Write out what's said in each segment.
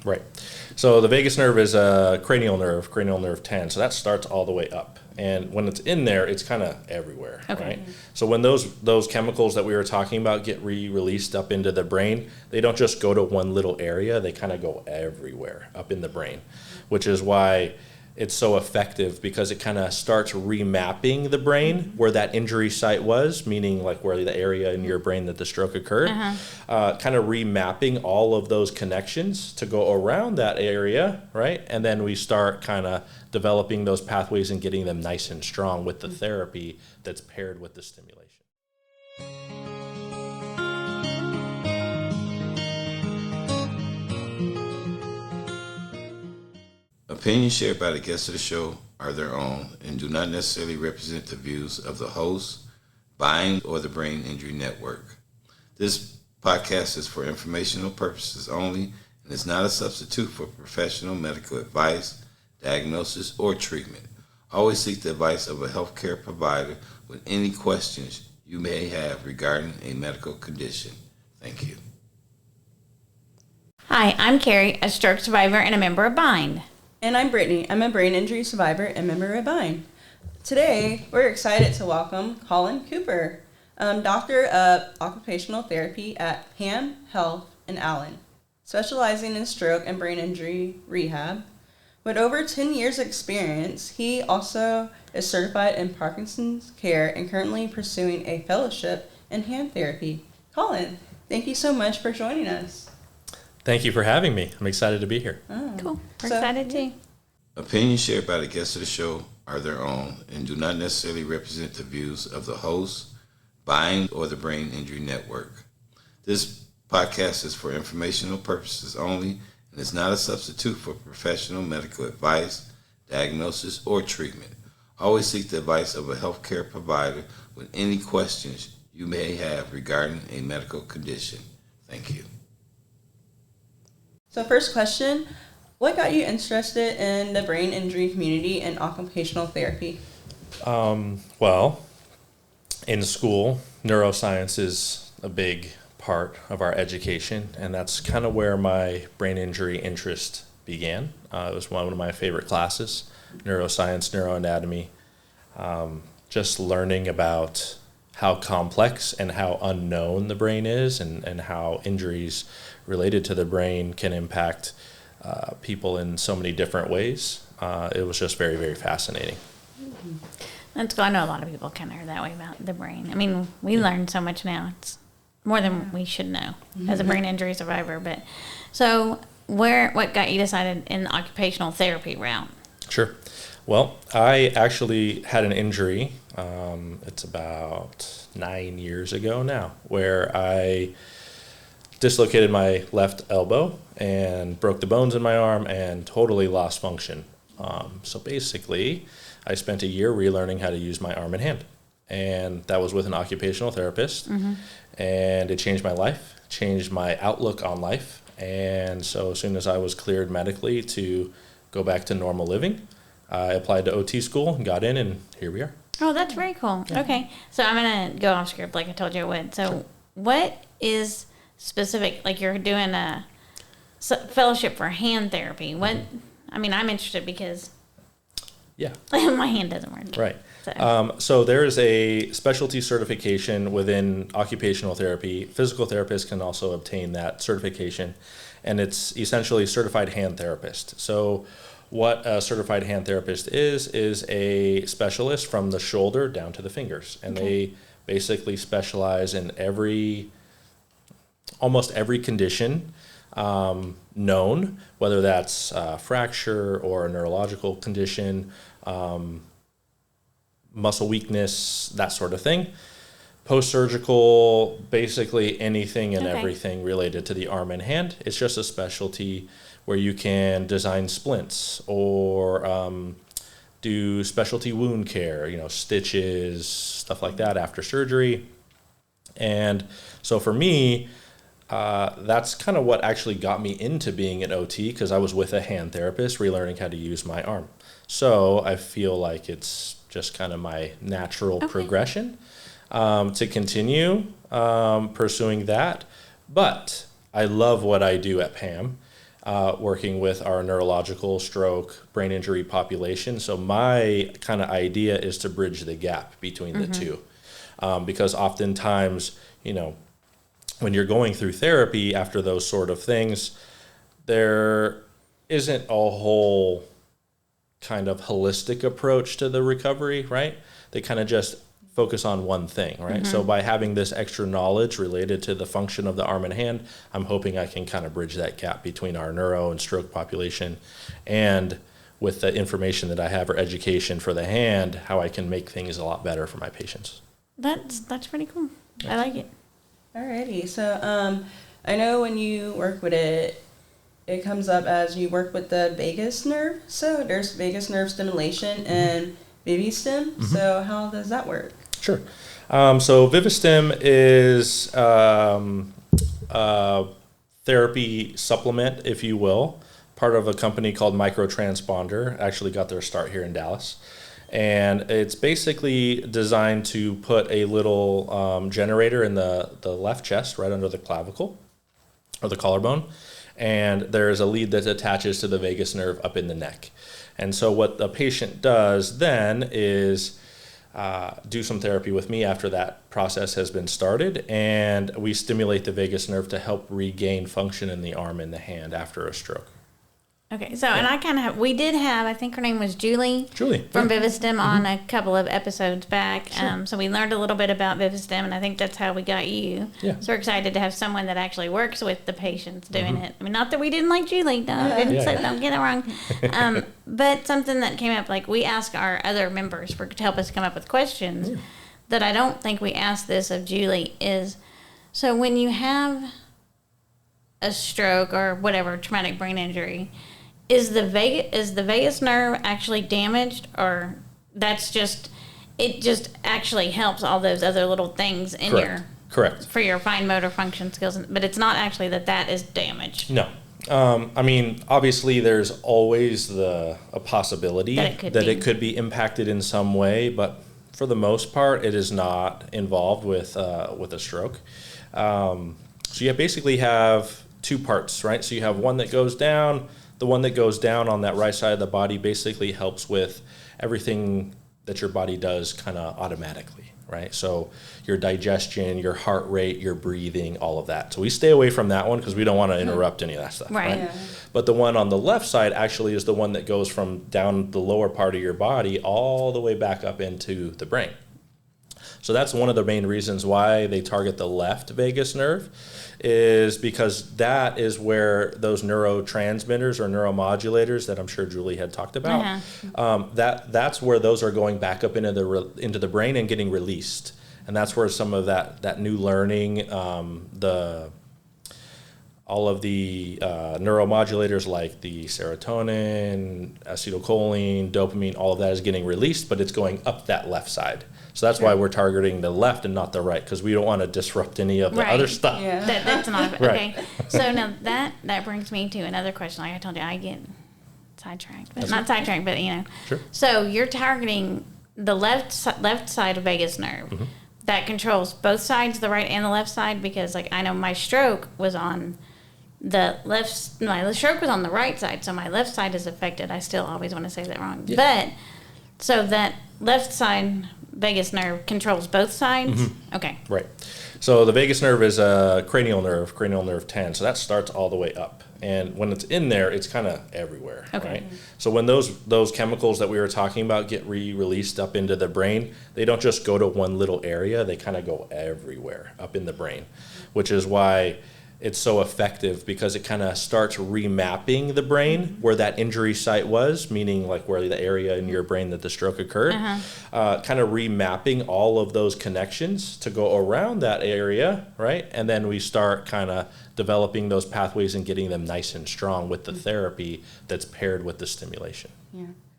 Right. So the vagus nerve is a cranial nerve 10. So that starts all the way up. And when it's in there, it's kind of everywhere, right? So when those chemicals that we were talking about get released up into the brain, they don't just go to one little area. They kind of go everywhere up in the brain, which is why it's so effective, because it kind of starts remapping the brain where that injury site was, meaning like where the area in your brain that the stroke occurred, kind of remapping all of those connections to go around that area, right? And then we start kind of developing those pathways and getting them nice and strong with the therapy that's paired with the stimulation. Opinions shared by the guests of the show are their own and do not necessarily represent the views of the host, Bind, or the Brain Injury Network. This podcast is for informational purposes only and is not a substitute for professional medical advice, diagnosis, or treatment. Always seek the advice of a healthcare provider with any questions you may have regarding a medical condition. Thank you. Hi, I'm Carrie, a stroke survivor and a member of Bind. And I'm Brittany. I'm a brain injury survivor and member of Bind. Today, we're excited to welcome Collin Cooper, Doctor of Occupational Therapy at PAM Health in Allen, specializing in stroke and brain injury rehab. With over 10 years' experience, he also is certified in Parkinson's care and currently pursuing a fellowship in hand therapy. Collin, thank you so much for joining us. Thank you for having me. I'm excited to be here. Cool. We're excited too. Opinions shared by the guests of the show are their own and do not necessarily represent the views of the host, Bind, or the Brain Injury Network. This podcast is for informational purposes only and is not a substitute for professional medical advice, diagnosis, or treatment. Always seek the advice of a healthcare provider with any questions you may have regarding a medical condition. Thank you. So first question, what got you interested in the brain injury community and occupational therapy? Well, in school, neuroscience is a big part of our education, and that's kind of where my brain injury interest began. It was one of my favorite classes, neuroscience, neuroanatomy, just learning about how complex and how unknown the brain is, and how injuries related to the brain can impact people in so many different ways. It was just very, very fascinating. That's cool. I know a lot of people kind of are that way about the brain. I mean, we learn so much now. It's more than we should know as a brain injury survivor. But so what got you decided in the occupational therapy route? Sure. Well, I actually had an injury. It's about 9 years ago now, where I dislocated my left elbow and broke the bones in my arm and totally lost function. So basically, I spent a year relearning how to use my arm and hand. And that was with an occupational therapist. And it changed my life, changed my outlook on life. And so as soon as I was cleared medically to go back to normal living, I applied to OT school and got in, and here we are. Oh, that's very cool. Yeah. Okay. So I'm going to go off script like I told you I would. So what is specific, like you're doing a fellowship for hand therapy? What, I mean, I'm interested because my hand doesn't work. Right. So there is a specialty certification within occupational therapy. Physical therapists can also obtain that certification, and it's essentially certified hand therapist. So what a certified hand therapist is a specialist from the shoulder down to the fingers, and they basically specialize in almost every condition known, whether that's fracture or a neurological condition, muscle weakness, that sort of thing. Post-surgical, basically anything and everything related to the arm and hand. It's just a specialty where you can design splints or do specialty wound care, stitches, stuff like that after surgery. And so for me, that's kind of what actually got me into being an OT, because I was with a hand therapist relearning how to use my arm. So I feel like it's just kind of my natural progression to continue pursuing that. But I love what I do at PAM. working with our neurological stroke brain injury population. So my kind of idea is to bridge the gap between the two, because oftentimes, when you're going through therapy after those sort of things, there isn't a whole kind of holistic approach to the recovery, right? They kind of just focus on one thing, right? So by having this extra knowledge related to the function of the arm and hand, I'm hoping I can kind of bridge that gap between our neuro and stroke population, and with the information that I have or education for the hand, how I can make things a lot better for my patients. That's pretty cool. I like it. Alrighty, so I know when you work with it, it comes up as you work with the vagus nerve. So there's vagus nerve stimulation and Vivistim. So how does that work? Sure. So Vivistim is a therapy supplement, if you will, part of a company called Microtransponder. Actually got their start here in Dallas. And it's basically designed to put a little generator in the left chest, right under the clavicle or the collarbone. And there's a lead that attaches to the vagus nerve up in the neck. And so what the patient does then is do some therapy with me after that process has been started. And we stimulate the vagus nerve to help regain function in the arm and the hand after a stroke. Okay, so, and I did have, I think her name was Julie from Vivistim on a couple of episodes back. Sure. So we learned a little bit about Vivistim, and I think that's how we got you. Yeah. So we're excited to have someone that actually works with the patients doing it. I mean, not that we didn't like Julie, don't get it wrong. But something that came up, like we ask our other members to help us come up with questions that I don't think we asked this of Julie is, so when you have a stroke or whatever, traumatic brain injury, is the vagus nerve actually damaged, or that's just it just actually helps all those other little things in Correct. For your fine motor function skills, but it's not actually that is damaged. No. I mean, obviously there's always a possibility that it could be impacted in some way, but for the most part it is not involved with a stroke. So you basically have two parts, right? So you have one that goes down. The one that goes down on that right side of the body basically helps with everything that your body does kind of automatically, right? So your digestion, your heart rate, your breathing, all of that. So we stay away from that one because we don't want to interrupt any of that stuff, right? Yeah. But the one on the left side actually is the one that goes from down the lower part of your body all the way back up into the brain. So that's one of the main reasons why they target the left vagus nerve, is because that is where those neurotransmitters or neuromodulators that I'm sure Julie had talked about, that's where those are going back up into the brain and getting released. And that's where some of that new learning, all of the neuromodulators like the serotonin, acetylcholine, dopamine, all of that is getting released, but it's going up that left side. So that's why we're targeting the left and not the right, because we don't want to disrupt any of the other stuff. Yeah. That's not okay. So now that brings me to another question. Like I told you, I get sidetracked, but not sidetracked, but Sure. So you're targeting the left side of vagus nerve that controls both sides, the right and the left side, because like I know my stroke was on the left. My stroke was on the right side, so my left side is affected. I still always want to say that wrong, but so that left side vagus nerve controls both sides? Okay. Right. So the vagus nerve is a cranial nerve 10. So that starts all the way up. And when it's in there, it's kind of everywhere, right? So when those chemicals that we were talking about get released up into the brain, they don't just go to one little area. They kind of go everywhere up in the brain, which is why it's so effective, because it kind of starts remapping the brain where that injury site was, meaning like where the area in your brain that the stroke occurred, kind of remapping all of those connections to go around that area, right? And then we start kind of developing those pathways and getting them nice and strong with the therapy that's paired with the stimulation.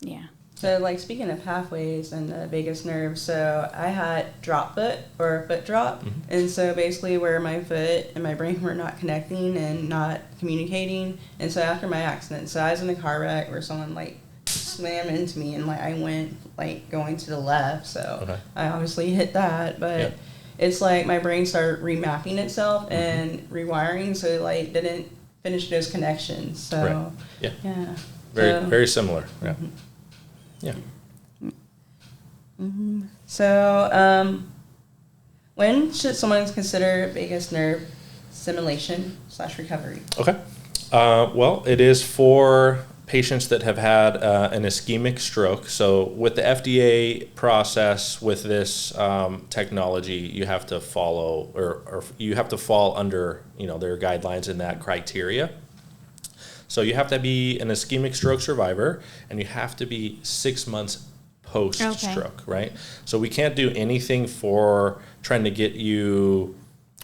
Yeah. So, like, speaking of pathways and the vagus nerve, so I had drop foot or foot drop. And so basically where my foot and my brain were not connecting and not communicating. And so after my accident, so I was in a car wreck where someone, like, slammed into me and, like, I went, like, going to the left. So I obviously hit that. But it's like my brain started remapping itself and rewiring. So, like, didn't finish those connections. So, Right. Yeah. yeah. Very similar. Yeah. Yeah. So, when should someone consider vagus nerve stimulation / recovery? Okay. Well, it is for patients that have had an ischemic stroke. So with the FDA process, with this technology, you have to follow or you have to fall under, their guidelines in that criteria. So you have to be an ischemic stroke survivor, and you have to be 6 months post-stroke, right? So we can't do anything for trying to get you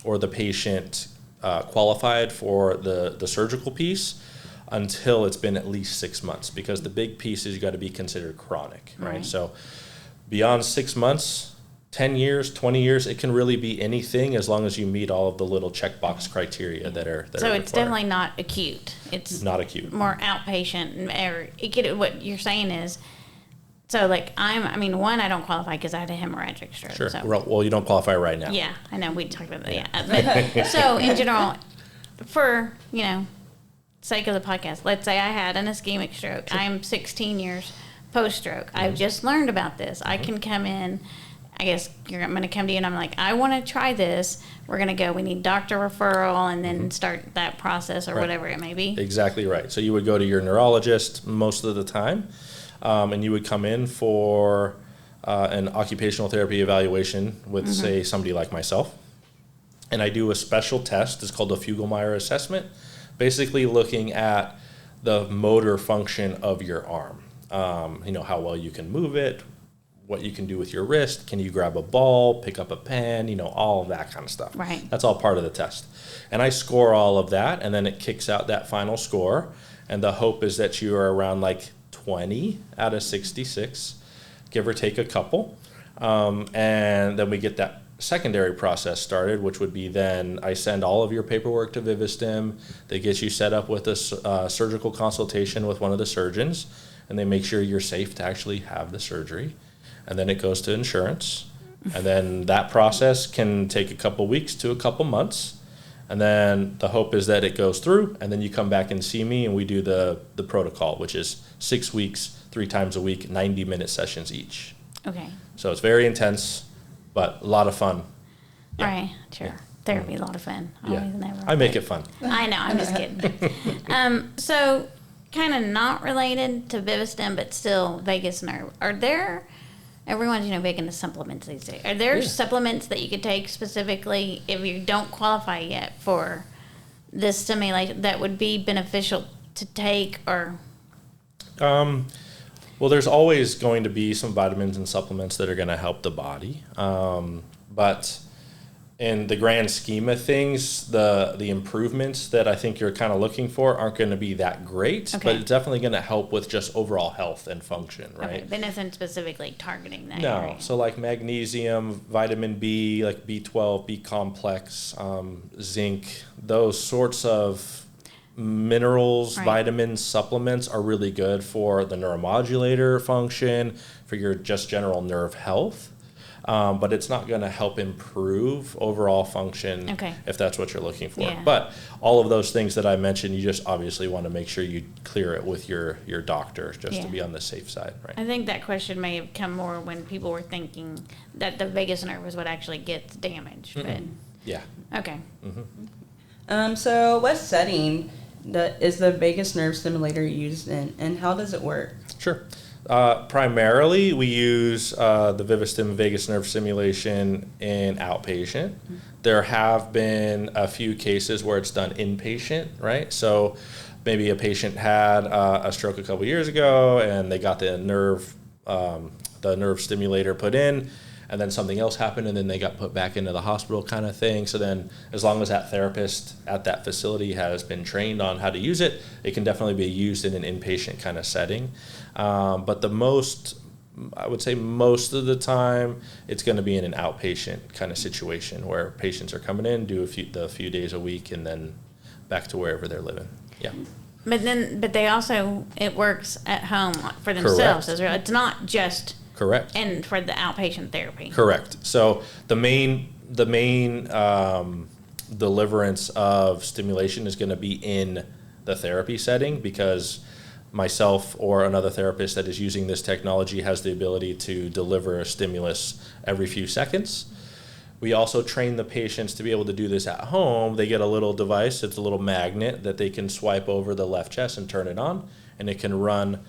or the patient qualified for the surgical piece until it's been at least 6 months, because the big piece is you got to be considered chronic, right? So beyond 6 months, 10 years, 20 years, it can really be anything as long as you meet all of the little checkbox criteria that are So are it's required. definitely not acute. It's Not acute. more outpatient. Or what you're saying is, so like one, I don't qualify because I had a hemorrhagic stroke. Sure. So. Well, you don't qualify right now. Yeah, I know, we talked about that, yeah. But, so in general, for, sake of the podcast, let's say I had an ischemic stroke. I'm 16 years post-stroke. I've just learned about this. I can come in, I guess I'm going to come to you and I'm like, I want to try this. We're going to go, we need doctor referral, and then start that process or whatever it may be. Exactly right. So you would go to your neurologist most of the time, and you would come in for an occupational therapy evaluation with, say, somebody like myself. And I do a special test. It's called the Fugelmeyer assessment, basically looking at the motor function of your arm. How well you can move it, what you can do with your wrist. Can you grab a ball, pick up a pen, all of that kind of stuff. Right. That's all part of the test. And I score all of that, and then it kicks out that final score. And the hope is that you are around like 20 out of 66, give or take a couple. And then we get that secondary process started, which would be then I send all of your paperwork to Vivistim. They get you set up with a surgical consultation with one of the surgeons, and they make sure you're safe to actually have the surgery. And then it goes to insurance. And then that process can take a couple weeks to a couple months. And then the hope is that it goes through, and then you come back and see me, and we do the protocol, which is 6 weeks, 3 times a week, 90-minute sessions each. Okay. So it's very intense, but a lot of fun. Yeah. Right, sure. Therapy, a lot of fun. Yeah. Always and ever. I make it fun. I know, I'm just kidding. So, kind of not related to Vivistim, but still vagus nerve. Everyone's, big into supplements these days. Are there supplements that you could take specifically if you don't qualify yet for this stimulation that would be beneficial to take, or? Well, there's always going to be some vitamins and supplements that are going to help the body. But in the grand scheme of things, the improvements that I think you're kind of looking for aren't going to be that great, but it's definitely going to help with just overall health and function, right? Okay, but nothing specifically targeting that No, area. so like magnesium, vitamin B, like B12, B complex, zinc, those sorts of minerals, vitamins, supplements are really good for the neuromodulator function, for your just general nerve health. But it's not going to help improve overall function if that's what you're looking for. Yeah. But all of those things that I mentioned, you just obviously want to make sure you clear it with your doctor just to be on the safe side, right? I think that question may have come more when people were thinking that the vagus nerve is what actually gets damaged. But Yeah. okay. So what setting is the vagus nerve stimulator used in, and how does it work? Sure. Primarily, we use the Vivistim vagus nerve stimulation in outpatient. There have been a few cases where it's done inpatient, right? So maybe a patient had a stroke a couple years ago, and they got the nerve stimulator put in, and then something else happened, and then they got put back into the hospital kind of thing. So then as long as that therapist at that facility has been trained on how to use it, it can definitely be used in an inpatient kind of setting. But I would say most of the time, it's going to be in an outpatient kind of situation where patients are coming in, do the few days a week, and then back to wherever they're living. Yeah. But they also, it works at home for themselves as well. It's not just Correct. and for the outpatient therapy. Correct. So the main deliverance of stimulation is going to be in the therapy setting, because myself or another therapist that is using this technology has the ability to deliver a stimulus every few seconds. We also train the patients to be able to do this at home. They get a little device, it's a little magnet that they can swipe over the left chest and turn it on, and it can run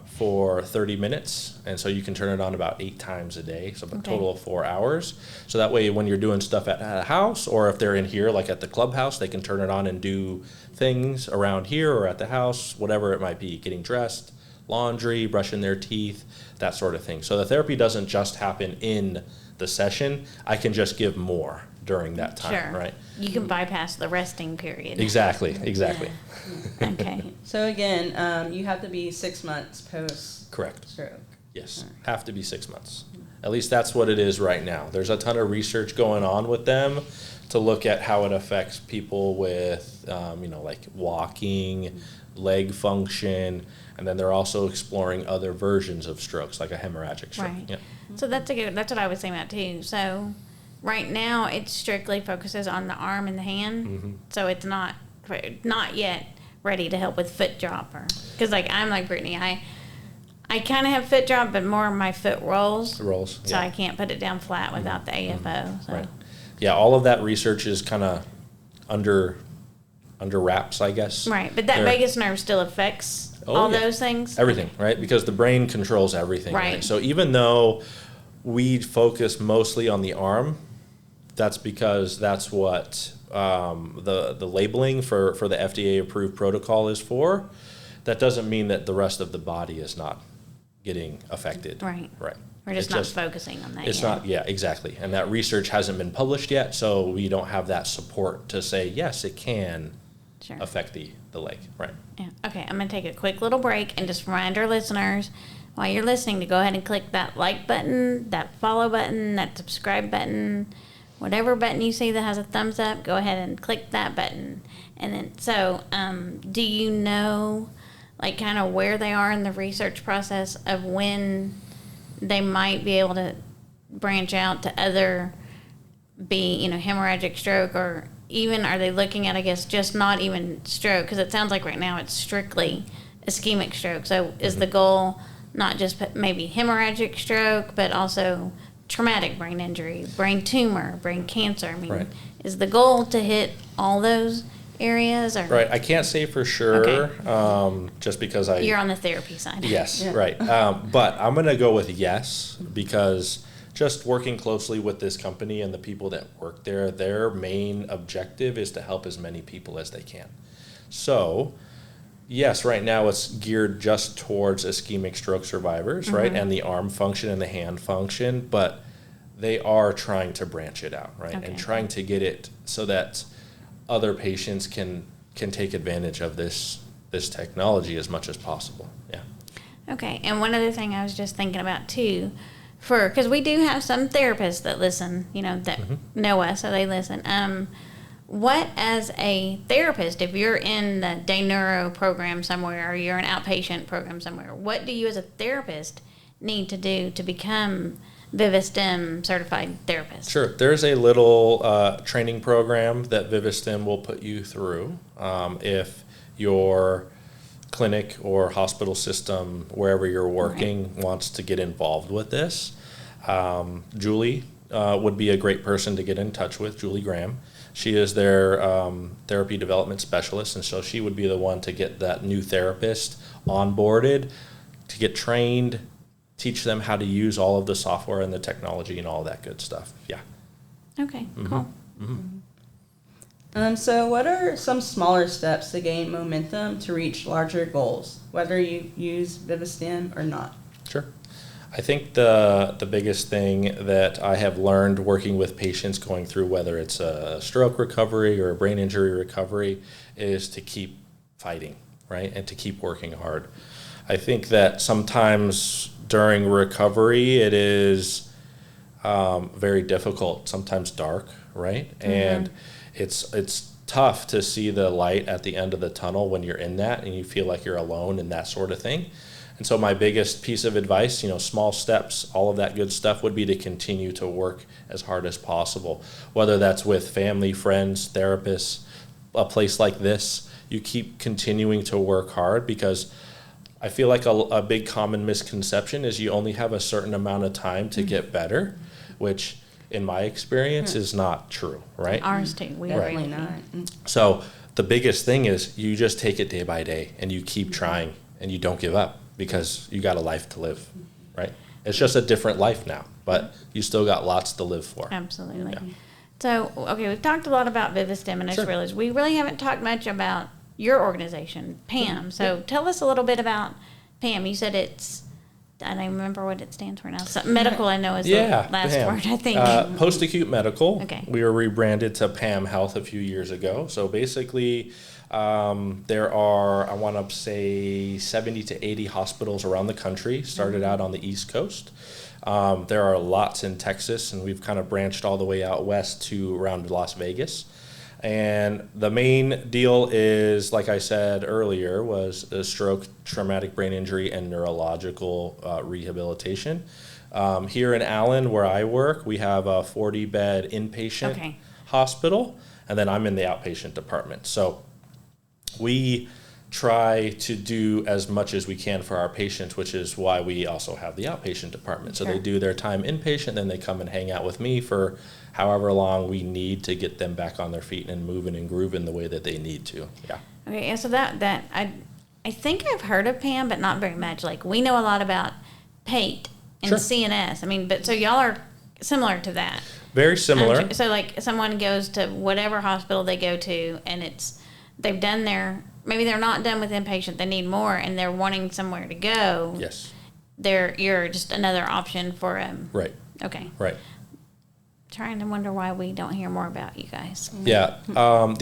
for 30 minutes. And so you can turn it on about 8 times a day, so a total of 4 hours. So that way when you're doing stuff at a house, or if they're in here like at the clubhouse, they can turn it on and do things around here or at the house, whatever it might be, getting dressed, laundry, brushing their teeth, that sort of thing. So the therapy doesn't just happen in the session. I can just give more during that time, right? You can bypass the resting period. Exactly. Okay. So again, you have to be 6 months post Correct. stroke. Yes, have to be 6 months. At least that's what it is right now. There's a ton of research going on with them to look at how it affects people with, like walking, leg function, and then they're also exploring other versions of strokes, like a hemorrhagic stroke. Right. Yeah. So that's what I was saying about too. So right now it strictly focuses on the arm and the hand. Mm-hmm. So it's not yet ready to help with foot drop, or because I'm like Brittany, I kind of have foot drop, but more my foot rolls. The rolls. So I can't put it down flat without the AFO. So. Right. Yeah, all of that research is kind of under wraps, I guess. Right, but that vagus nerve still affects all those things? Everything, right? Because the brain controls everything. Right. So even though we focus mostly on the arm, that's because that's what the labeling for the FDA-approved protocol is for. That doesn't mean that the rest of the body is not getting affected. Right. Right. We're just not focusing on that It's yet. not, yeah, exactly. And that research hasn't been published yet, so we don't have that support to say, yes, it can affect the leg. Right. Yeah. Okay, I'm going to take a quick little break and just remind our listeners, while you're listening, to go ahead and click that like button, that follow button, that subscribe button, whatever button you see that has a thumbs up, go ahead and click that button. And then, so, do you know, kind of where they are in the research process of when they might be able to branch out to other, hemorrhagic stroke, or even are they looking at, I guess, just not even stroke? Because it sounds like right now it's strictly ischemic stroke. So is the goal not just maybe hemorrhagic stroke, but also traumatic brain injury, brain tumor, brain cancer? I mean, is the goal to hit all those areas? Or? Right. I can't say for sure, just because You're on the therapy side. Yes, right. But I'm going to go with yes, because just working closely with this company and the people that work there, their main objective is to help as many people as they can. So, yes, right now it's geared just towards ischemic stroke survivors, right, and the arm function and the hand function, but they are trying to branch it out, right, and trying to get it so that other patients can take advantage of this technology as much as possible. Yeah. Okay, and one other thing I was just thinking about too, because we do have some therapists that listen, that know us, so they listen. What, as a therapist, if you're in the day neuro program somewhere, or you're an outpatient program somewhere, what do you as a therapist need to do to become Vivistim certified therapist? Sure. There's a little training program that Vivistim will put you through if your clinic or hospital system, wherever you're working, wants to get involved with this. Julie would be a great person to get in touch with, Julie Graham. She is their therapy development specialist, and so she would be the one to get that new therapist onboarded, to get trained, teach them how to use all of the software and the technology and all that good stuff. Yeah. Okay, cool. So what are some smaller steps to gain momentum to reach larger goals, whether you use Vivistim or not? Sure. I think the biggest thing that I have learned working with patients going through, whether it's a stroke recovery or a brain injury recovery, is to keep fighting, right, and to keep working hard. I think that sometimes during recovery it is very difficult, sometimes dark, right, and it's tough to see the light at the end of the tunnel when you're in that and you feel like you're alone and that sort of thing. And so my biggest piece of advice, small steps, all of that good stuff would be to continue to work as hard as possible, whether that's with family, friends, therapists, a place like this. You keep continuing to work hard, because I feel like a big common misconception is you only have a certain amount of time to get better, which in my experience is not true, right? Ours too. We Definitely agree. not. So the biggest thing is you just take it day by day and you keep trying and you don't give up, because you got a life to live, right? It's just a different life now, but you still got lots to live for. Absolutely. Yeah. So, okay, we've talked a lot about Vivistim, and I just Sure. realized we really haven't talked much about your organization, PAM. So tell us a little bit about PAM. You said it's, I don't even remember what it stands for now. So medical, I know, is the last PAM. word, I think. Post-acute medical. Okay. We were rebranded to PAM Health a few years ago. So basically, there are, I want to say, 70 to 80 hospitals around the country. Started out on the East Coast. There are lots in Texas, and we've kind of branched all the way out west to around Las Vegas. And the main deal is, like I said earlier, was a stroke, traumatic brain injury, and neurological rehabilitation. Here in Allen, where I work, we have a 40-bed inpatient hospital, and then I'm in the outpatient department. So we try to do as much as we can for our patients, which is why we also have the outpatient department. So they do their time inpatient, then they come and hang out with me for however long we need to get them back on their feet and moving and grooving the way that they need to. Yeah. Okay, and so that I think I've heard of PAM, but not very much. Like, we know a lot about PATE and Sure. CNS. I mean, but so y'all are similar to that. Very similar. So like someone goes to whatever hospital they go to, and they've done maybe they're not done with inpatient, they need more, and they're wanting somewhere to go. Yes. You're just another option for them. Right. Okay. Right. Trying to wonder why we don't hear more about you guys. Yeah. The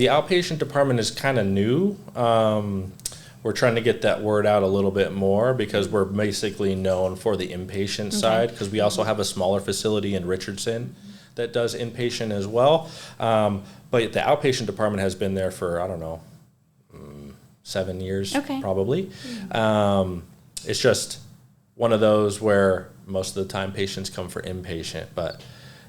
outpatient department is kind of new. We're trying to get that word out a little bit more, because we're basically known for the inpatient side, because we also have a smaller facility in Richardson that does inpatient as well. But the outpatient department has been there for, I don't know, 7 years probably. It's just one of those where most of the time patients come for inpatient, but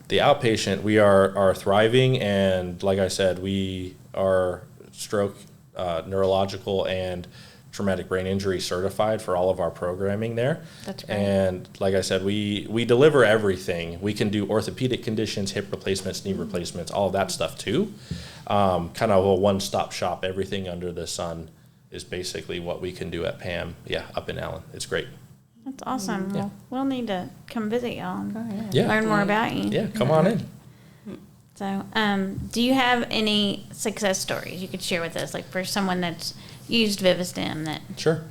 the outpatient, we are thriving, and like I said, we are stroke, neurological, and traumatic brain injury certified for all of our programming there. That's great. And like I said, we deliver everything. We can do orthopedic conditions, hip replacements, knee replacements, all of that stuff too. Kind of a one-stop shop. Everything under the sun is basically what we can do at PAM. Yeah, up in Allen. It's great. That's awesome. Well, we'll need to come visit y'all and Yeah. learn more about you. Yeah, come on in. So, do you have any success stories you could share with us, like for someone that's used Vivistim that Sure.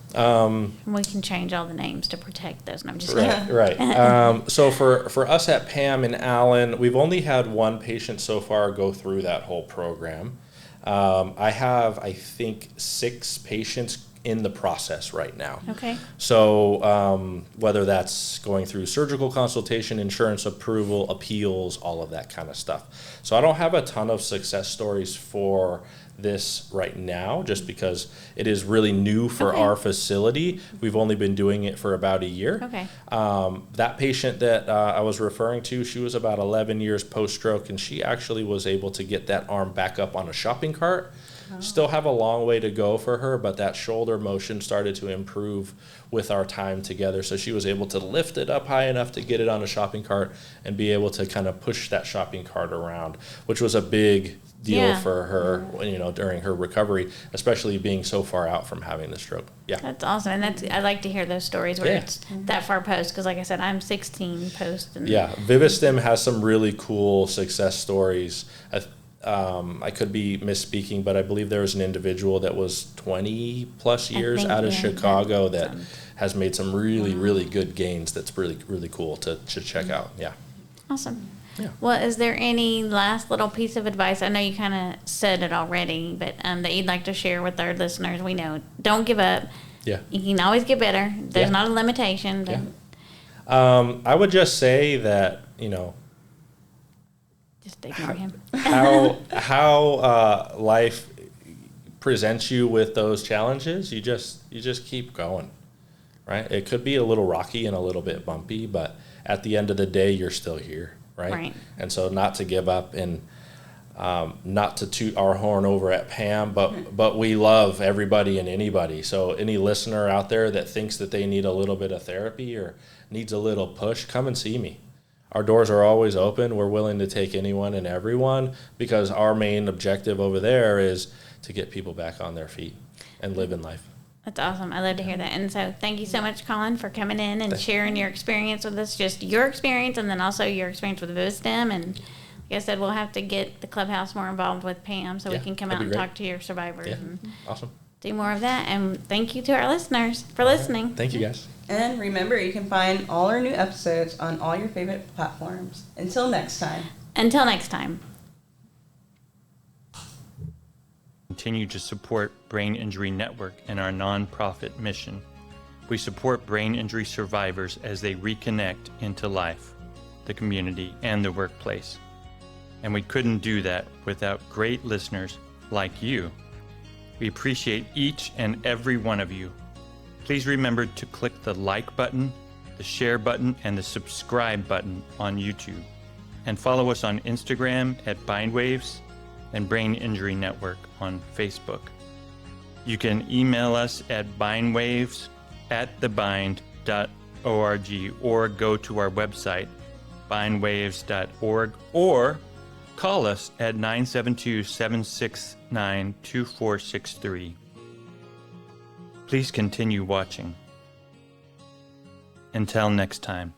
we can change all the names to protect those? No, I'm just Right, kidding. right. So for us at PAM in Allen, we've only had one patient so far go through that whole program. I have, I think, 6 patients in the process right now. Okay. So whether that's going through surgical consultation, insurance approval, appeals, all of that kind of stuff. So I don't have a ton of success stories for this right now, just because it is really new for our facility. We've only been doing it for about a year. Okay. That patient that I was referring to, she was about 11 years post-stroke, and she actually was able to get that arm back up on a shopping cart. Still have a long way to go for her, but that shoulder motion started to improve with our time together. So she was able to lift it up high enough to get it on a shopping cart and be able to kind of push that shopping cart around, which was a big deal for her, during her recovery, especially being so far out from having the stroke. Yeah. That's awesome. And I like to hear those stories where it's that far post, because like I said, I'm 16 post. And Yeah. Vivistim has some really cool success stories. I could be misspeaking, but I believe there was an individual that was 20 plus years out of Chicago that has made some really, really good gains. That's really, really cool to check out. Yeah. Awesome. Yeah. Well, is there any last little piece of advice? I know you kind of said it already, but that you'd like to share with our listeners. We know, don't give up. Yeah. You can always get better. There's not a limitation. But I would just say that, just ignore him. how life presents you with those challenges, you just keep going, right? It could be a little rocky and a little bit bumpy, but at the end of the day, you're still here, right? Right. And so not to give up and not to toot our horn over at PAM, but we love everybody and anybody. So any listener out there that thinks that they need a little bit of therapy or needs a little push, come and see me. Our doors are always open. We're willing to take anyone and everyone because our main objective over there is to get people back on their feet and live in life. That's awesome. I love to hear that. And so thank you so much, Collin, for coming in and sharing your experience with us, just your experience and then also your experience with Vivistim. And like I said, we'll have to get the clubhouse more involved with PAM so we can come out and talk to your survivors and Awesome. do more of that. And thank you to our listeners for listening. Thank you, guys. And remember, you can find all our new episodes on all your favorite platforms. Until next time. Until next time. Continue to support Brain Injury Network and our nonprofit mission. We support brain injury survivors as they reconnect into life, the community, and the workplace. And we couldn't do that without great listeners like you. We appreciate each and every one of you. Please remember to click the like button, the share button, and the subscribe button on YouTube. And follow us on Instagram at bindwaves and Brain Injury Network on Facebook. You can email us at bindwaves@thebind.org or go to our website, bindwaves.org, or call us at 972-769-2463. Please continue watching. Until next time.